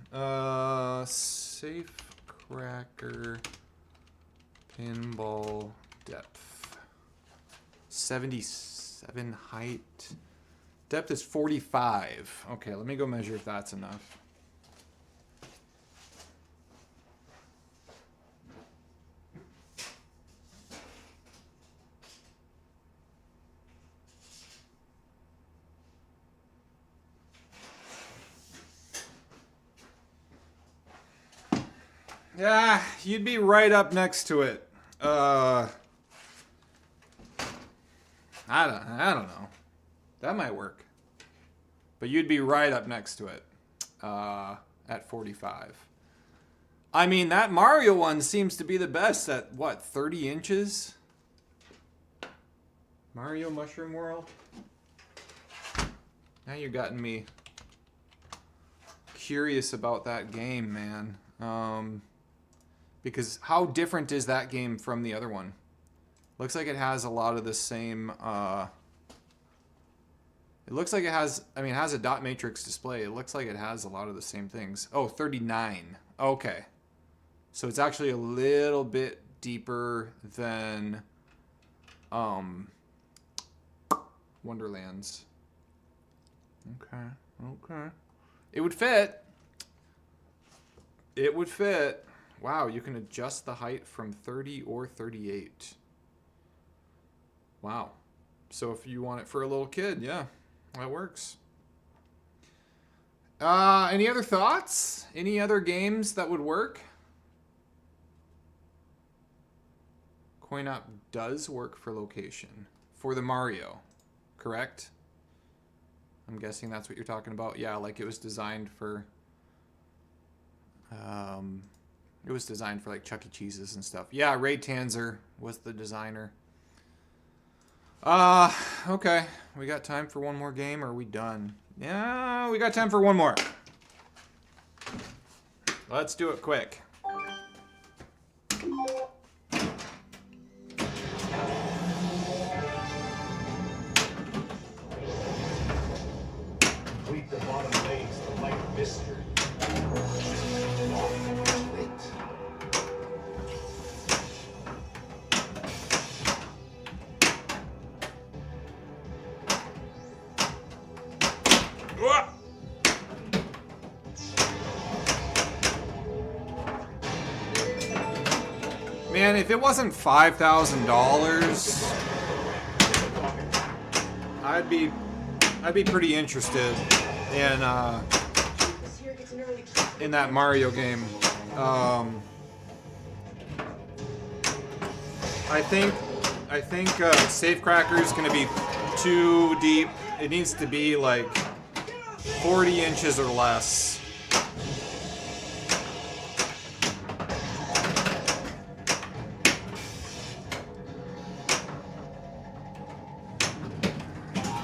Safe cracker pinball depth. 77 height. Depth is 45. Okay, let me go measure if that's enough. Yeah, you'd be right up next to it. I don't know. That might work. But you'd be right up next to it at 45. I mean, that Mario one seems to be the best at, what, 30 inches? Mario Mushroom World? Now you've gotten me curious about that game, man. Because how different is that game from the other one? Looks like it has a lot of the same... it looks like it has... I mean, it has a dot matrix display. It looks like it has a lot of the same things. Oh, 39. Okay. So it's actually a little bit deeper than... Wonderlands. Okay. Okay. It would fit. It would fit. Wow, you can adjust the height from 30 or 38. Wow. So if you want it for a little kid, yeah, that works. Any other thoughts? Any other games that would work? Coin Op does work for location. For the Mario, correct? I'm guessing that's what you're talking about. Yeah, like it was designed for... it was designed for like Chuck E. Cheese's and stuff. Yeah, Ray Tanzer was the designer. Okay. We got time for one more game, or are we done? Yeah, we got time for one more. Let's do it quick. Complete the bottom lanes to light mystery. Man, if it wasn't $5,000, I'd be pretty interested in that Mario game. I think Safecracker is going to be too deep. It needs to be like 40 inches or less.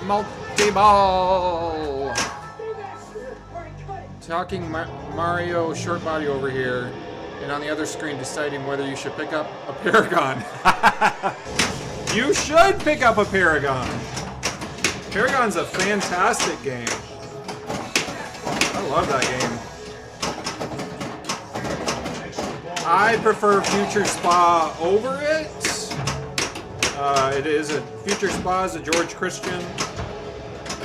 Multi-ball! Talking Mario short body over here, and on the other screen deciding whether you should pick up a Paragon. You should pick up a Paragon! Paragon's a fantastic game. I love that game. I prefer Future Spa over it. Future Spa is a George Christian.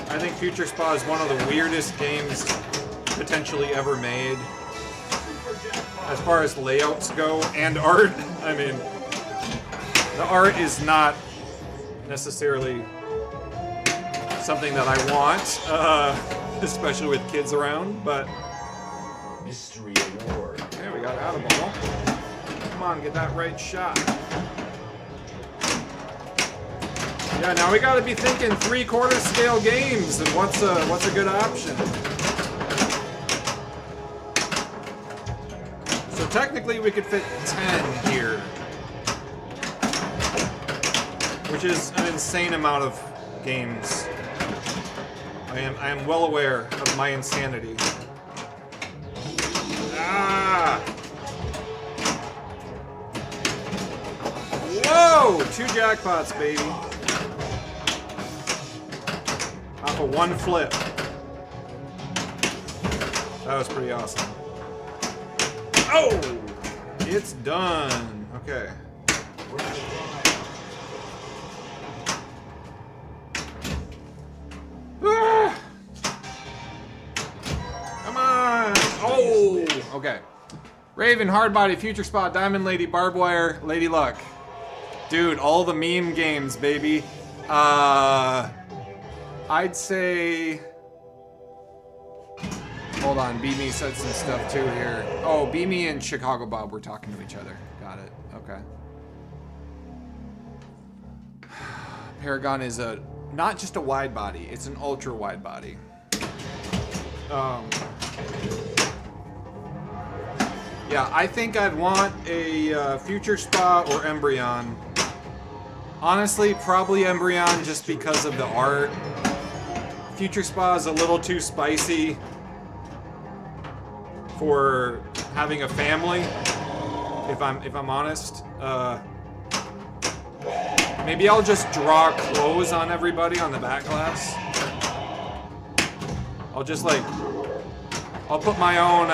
I think Future Spa is one of the weirdest games potentially ever made. As far as layouts go and art, I mean, the art is not necessarily something that I want, especially with kids around, but... Mystery Award. Okay, we got out of ball. Come on, get that right shot. Yeah, now we got to be thinking 3/4 scale games and what's a good option. So technically we could fit 10 here, which is an insane amount of games. I am well aware of my insanity. Ah! Whoa! 2 jackpots, baby. Off of 1 flip. That was pretty awesome. Oh! It's done. Okay. Ah! Come on! Oh! Okay. Raven, Hardbody, Future Spot, Diamond Lady, Barbed Wire, Lady Luck. Dude, all the meme games, baby. I'd say Hold on, Beamy said some stuff too here. Oh, Beamy and Chicago Bob were talking to each other. Got it. Okay. Paragon is not just a wide body, it's an ultra wide body. Yeah, I think I'd want a Future Spa or Embryon. Honestly, probably Embryon just because of the art. Future Spa is a little too spicy for having a family, if I'm honest. Maybe I'll just draw clothes on everybody on the back glass. I'll just like, I'll put my own,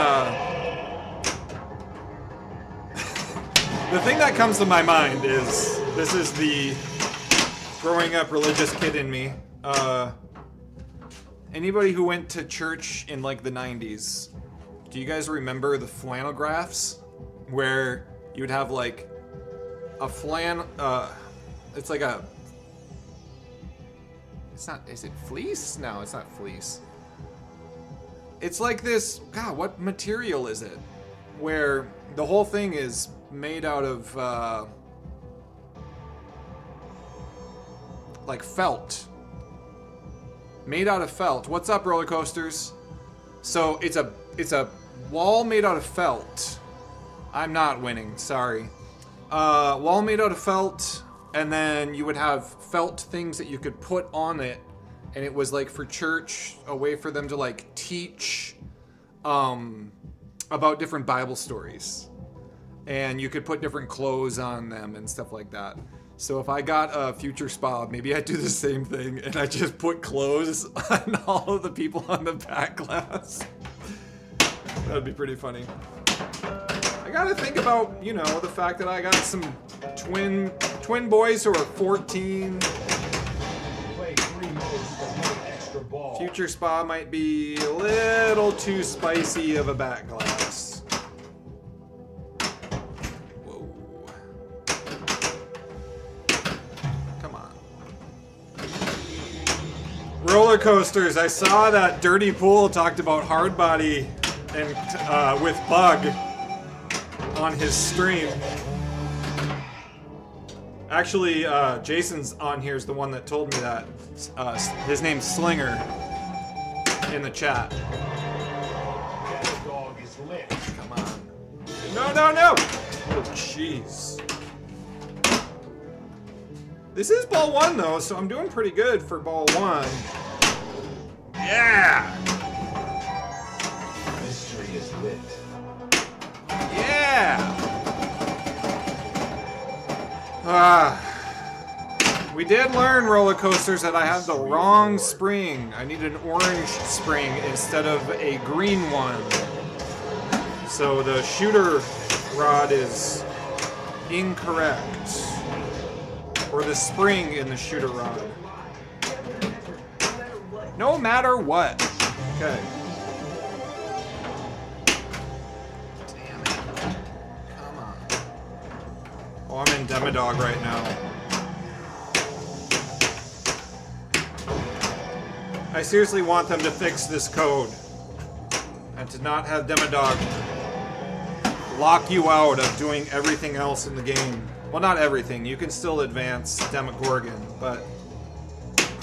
the thing that comes to my mind is, this is the growing up religious kid in me. Anybody who went to church in like the 90s, do you guys remember the flannelgraphs? Where you would have like a it's like a, it's not, is it fleece? No, it's not fleece. It's like this, God, what material is it? Where the whole thing is made out of, like felt. Made out of felt. What's up, roller coasters? So it's a wall made out of felt. I'm not winning, sorry. Wall made out of felt, and then you would have felt things that you could put on it, and it was like for church, a way for them to like teach about different Bible stories. And you could put different clothes on them and stuff like that. So if I got a Future Spa, maybe I'd do the same thing, and I just put clothes on all of the people on the back glass. That'd be pretty funny. I gotta think about, you know, the fact that I got some twin boys who are 14. Play 3 modes for 1 extra ball. Future Spa might be a little too spicy of a back glass. Whoa. Come on. Roller coasters. I saw that Dirty Pool talked about hard body and with Bug on his stream. Actually, Jason's on here is the one that told me that. His name's Slinger in the chat. Dog is lit. Come on. No, no, no! Oh, jeez. This is ball 1, though, so I'm doing pretty good for ball 1. Yeah! Mystery is lit. Yeah! We did learn, roller coasters, that I have the wrong spring. I need an orange spring instead of a green one. So the shooter rod is incorrect. Or the spring in the shooter rod. No matter what. Okay. Damn it. Come on. Oh, I'm in Demodog right now. I seriously want them to fix this code. And to not have Demodog lock you out of doing everything else in the game. Well, not everything. You can still advance Demogorgon, but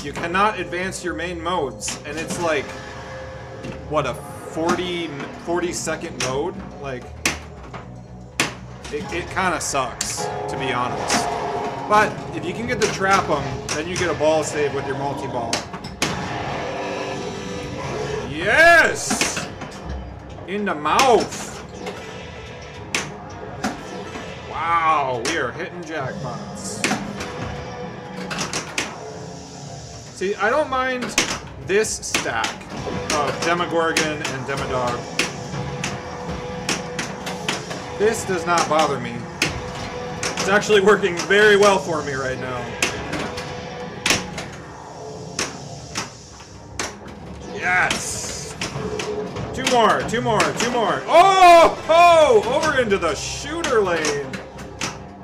you cannot advance your main modes. And it's like, what, a 40-second mode? Like, it kind of sucks, to be honest. But if you can get to trap them, then you get a ball save with your multi-ball. Yes! In the mouth! Wow, we are hitting jackpots. See, I don't mind this stack of Demogorgon and Demodog. This does not bother me. It's actually working very well for me right now. Yes! Two more. Oh! Oh! Over into the shooter lane.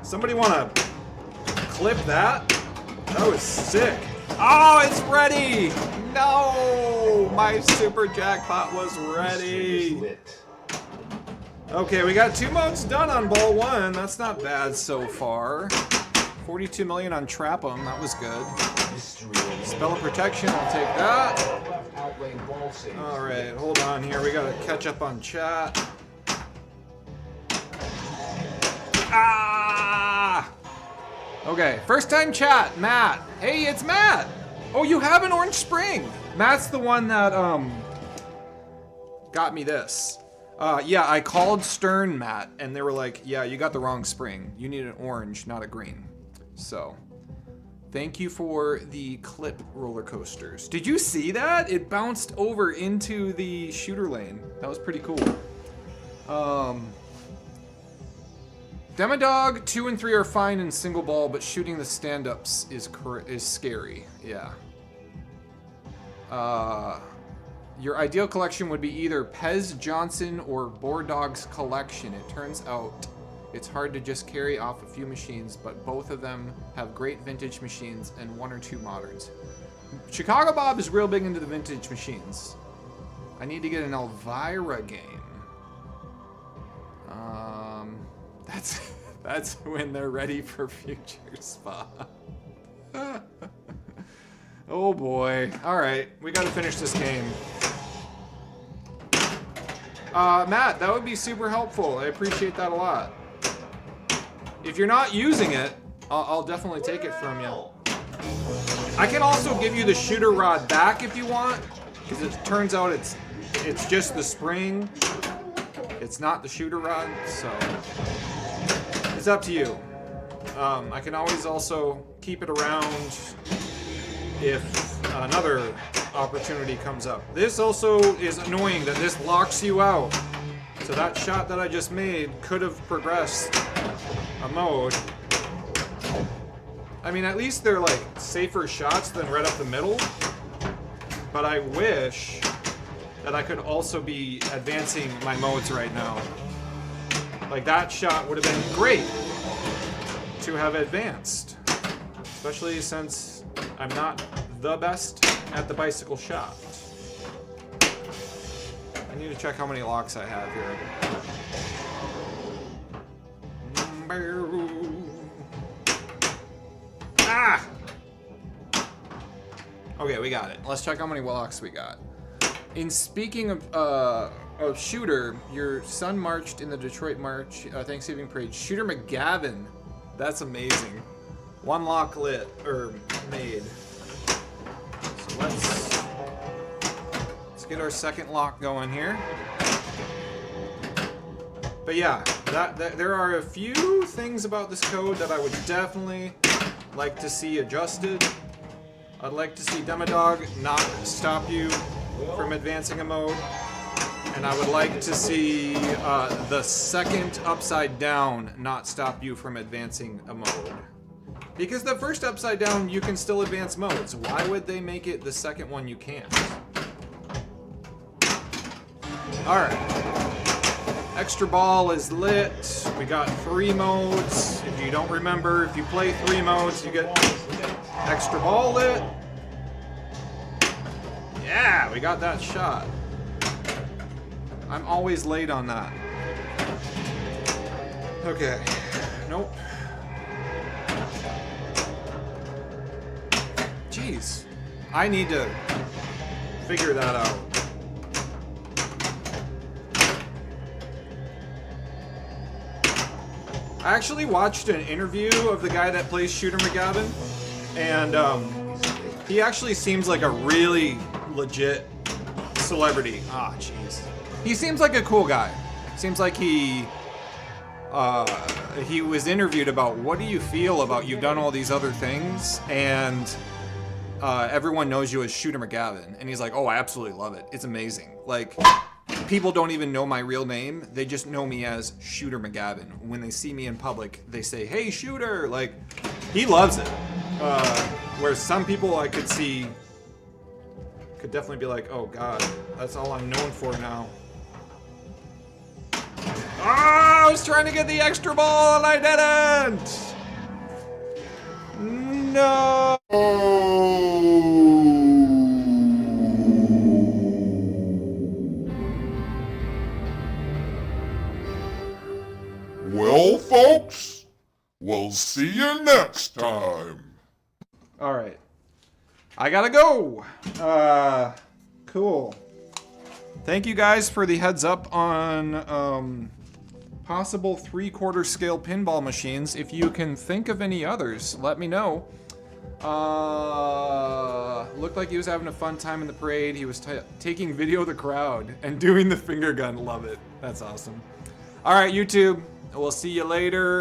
Somebody want to clip that? That was sick. Oh, it's ready! No! My super jackpot was ready. Okay, we got 2 modes done on ball 1. That's not bad so far. 42 million on Trap 'em. That was good. Spell of Protection, I'll take that. Alright, hold on here. We gotta catch up on chat. Ah! Okay, first time chat, Matt. Hey, it's Matt! Oh, you have an orange spring! Matt's the one that, got me this. Yeah, I called Stern, Matt, and they were like, yeah, you got the wrong spring. You need an orange, not a green. So, thank you for the clip roller coasters. Did you see that? It bounced over into the shooter lane. That was pretty cool. Demodog 2 and 3 are fine in single ball, but shooting the stand-ups is scary. Yeah. Your ideal collection would be either Pez Johnson or Board Dog's collection. It turns out it's hard to just carry off a few machines, but both of them have great vintage machines and 1 or 2 moderns. Chicago Bob is real big into the vintage machines. I need to get an Elvira game. That's when they're ready for future spa. Oh boy. Alright, we gotta finish this game. Matt, that would be super helpful. I appreciate that a lot. If you're not using it, I'll definitely take it from you. I can also give you the shooter rod back if you want, because it turns out it's just the spring. It's not the shooter rod, so it's up to you. I can always also keep it around if another opportunity comes up. This also is annoying that this locks you out. So that shot that I just made could have progressed a mode. I mean, at least they're like safer shots than right up the middle. But I wish that I could also be advancing my modes right now. Like that shot would have been great to have advanced. Especially since I'm not the best at the bicycle shot. I need to check how many locks I have here. Ah! Okay, we got it. Let's check how many locks we got. In speaking of shooter, your son marched in the Detroit March Thanksgiving Parade. Shooter McGavin. That's amazing. 1 lock lit, or made. So let's get our second lock going here. But yeah, there are a few things about this code that I would definitely like to see adjusted. I'd like to see Demodog not stop you from advancing a mode. And I would like to see the second upside down not stop you from advancing a mode. Because the first upside down, you can still advance modes. Why would they make it the second one you can't? Alright. Extra ball is lit. We got 3 modes. If you don't remember, if you play 3 modes, you get extra ball lit. Yeah, we got that shot. I'm always late on that. Okay. Nope. Jeez. I need to figure that out. I actually watched an interview of the guy that plays Shooter McGavin, and he actually seems like a really legit celebrity. Ah, jeez. He seems like a cool guy. Seems like he was interviewed about what do you feel about you've done all these other things and everyone knows you as Shooter McGavin, and he's like, oh, I absolutely love it. It's amazing. Like, people don't even know my real name. They just know me as Shooter McGavin. When they see me in public, they say, hey, Shooter. Like, he loves it. Whereas some people I could see could definitely be like, oh God, that's all I'm known for now. Oh, I was trying to get the extra ball and I didn't. No. Well, folks, we'll see you next time. All right. I gotta go. Cool. Thank you guys for the heads up on possible 3/4 scale pinball machines. If you can think of any others, let me know. Looked like he was having a fun time in the parade. He was taking video of the crowd and doing the finger gun. Love it. That's awesome. All right, YouTube. We'll see you later.